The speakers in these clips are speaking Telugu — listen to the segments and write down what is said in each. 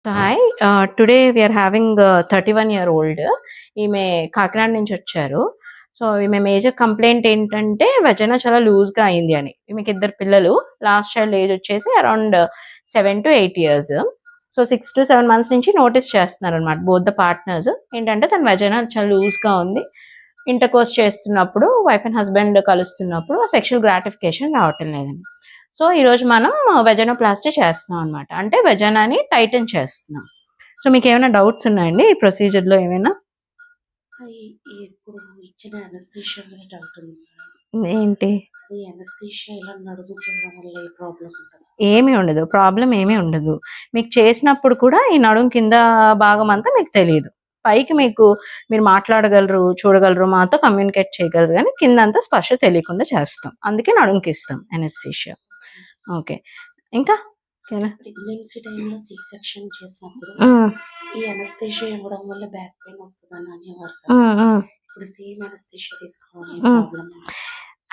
So hi. Today we're having 31-year-old. ఈమె కాకినాడ నుంచి వచ్చారు. సో ఈమె మేజర్ కంప్లైంట్ ఏంటంటే వెజైనా చాలా లూజ్గా అయింది అని. ఈమెకి 2 పిల్లలు. లాస్ట్ చైల్డ్ ఏజ్ వచ్చేసి around 7 to 8 years. So 6 to 7 months నుంచి నోటీస్ చేస్తున్నారు అనమాట బోత్ ద పార్ట్నర్స్. ఏంటంటే తన వెజైనా చాలా లూజ్గా ఉంది. ఇంటర్ కోర్స్ చేస్తున్నప్పుడు వైఫ్ అండ్ హస్బెండ్ కలుస్తున్నప్పుడు సెక్షువల్ గ్రాటిఫికేషన్ రావటం లేదని. సో ఈరోజు మనం వెజైనోప్లాస్టీ చేస్తున్నాం అనమాట. అంటే వెజైనాని టైటన్ చేస్తున్నాం. సో మీకు ఏమైనా డౌట్స్ ఉన్నాయండి ఈ ప్రొసీజర్లో ఏమైనా? ఇప్పుడు ఇచ్చిన అనస్థీషియా మీద డౌట్ ఉంది. ఏంటి? అది అనస్థీషియా ఇలా నడుముకోవడం వల్ల ఏ ప్రాబ్లం ఉండదు? ఏమీ ఉండదు, ప్రాబ్లం ఏమీ ఉండదు. మీకు చేసినప్పుడు కూడా ఈ నడుం కింద భాగం అంతా మీకు తెలియదు. పైకి మీరు మాట్లాడగలరు, చూడగలరు, మాతో కమ్యూనికేట్ చేయగలరు, కానీ కింద అంతా స్పర్శ తెలియకుండా చేస్తాం. అందుకే నడుంకి ఇస్తాం అనస్థీషియా. ఓకే, ఇంకా ప్రెగ్నెన్సీ టైంలో సి సెక్షన్ చేసినప్పుడు ఈ అనస్థీషియా ఇవ్వడం వల్ల బ్యాక్ పెయిన్ వస్తుందని అనేవారు. ఇప్పుడు సేమ్ అనస్థీషియా తీసుకోవాలి ప్రాబ్లం?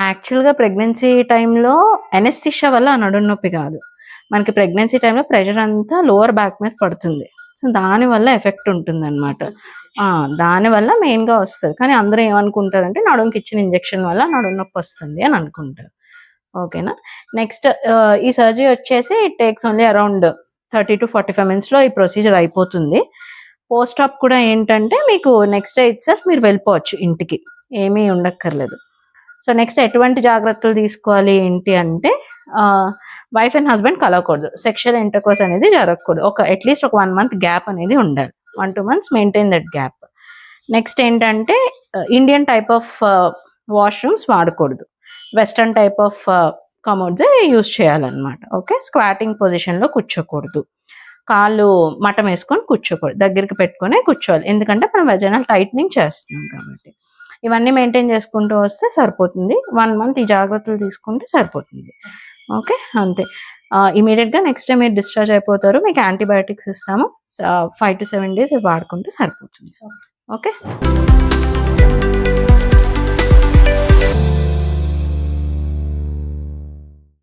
యాక్చువల్గా ప్రెగ్నెన్సీ టైంలో అనస్థీషియా వల్ల నడుం నొప్పి కాదు. మనకి ప్రెగ్నెన్సీ టైంలో ప్రెషర్ అంతా లోవర్ బ్యాక్ మీద పడుతుంది. సో దానివల్ల ఎఫెక్ట్ ఉంటుంది అనమాట. దానివల్ల మెయిన్గా వస్తుంది. కానీ అందరూ ఏమనుకుంటారంటే నడుంకి ఇచ్చిన ఇంజెక్షన్ వల్ల నడుం నొప్పి వస్తుంది అని అనుకుంటారు. ఓకేనా. నెక్స్ట్ ఈ సర్జరీ వచ్చేసి it takes only around 30 to 45 minutesలో ఈ ప్రొసీజర్ అయిపోతుంది. పోస్ట్ ఆప్ కూడా ఏంటంటే మీకు నెక్స్ట్ డే ఇట్సెల్ఫ్ మీరు వెళ్ళిపోవచ్చు ఇంటికి, ఏమీ ఉండక్కర్లేదు. సో నెక్స్ట్ ఎటువంటి జాగ్రత్తలు తీసుకోవాలి ఏంటి అంటే, వైఫ్ అండ్ హస్బెండ్ కలవకూడదు, సెక్షువల్ ఇంటర్కోర్స్ అనేది జరగకూడదు. అట్లీస్ట్ ఒక 1 month గ్యాప్ అనేది ఉండాలి. 1 to 2 months maintain that gap. Next ఏంటంటే ఇండియన్ టైప్ ఆఫ్ వాష్రూమ్స్ వాడకూడదు, western type of commodes use చేయాలన్నమాట. ఓకే, స్క్వాటింగ్ పొజిషన్లో కూర్చోకూడదు, కాళ్ళు మటం వేసుకొని కూర్చోకూడదు, దగ్గరికి పెట్టుకొని కూర్చోవాలి. ఎందుకంటే మనం వెజైనల్ టైట్నింగ్ చేస్తున్నాం కాబట్టి. ఇవన్నీ మెయింటైన్ చేసుకుంటూ వస్తే సరిపోతుంది. 1 month ఈ జాగ్రత్తలు తీసుకుంటే సరిపోతుంది. ఓకే, అంతే. ఇమీడియట్గా నెక్స్ట్ డే మీరు డిశ్చార్జ్ అయిపోతారు. మీకు యాంటీబయాటిక్స్ ఇస్తాము. 5 to 7 days వాడుకుంటే సరిపోతుంది. ఓకే.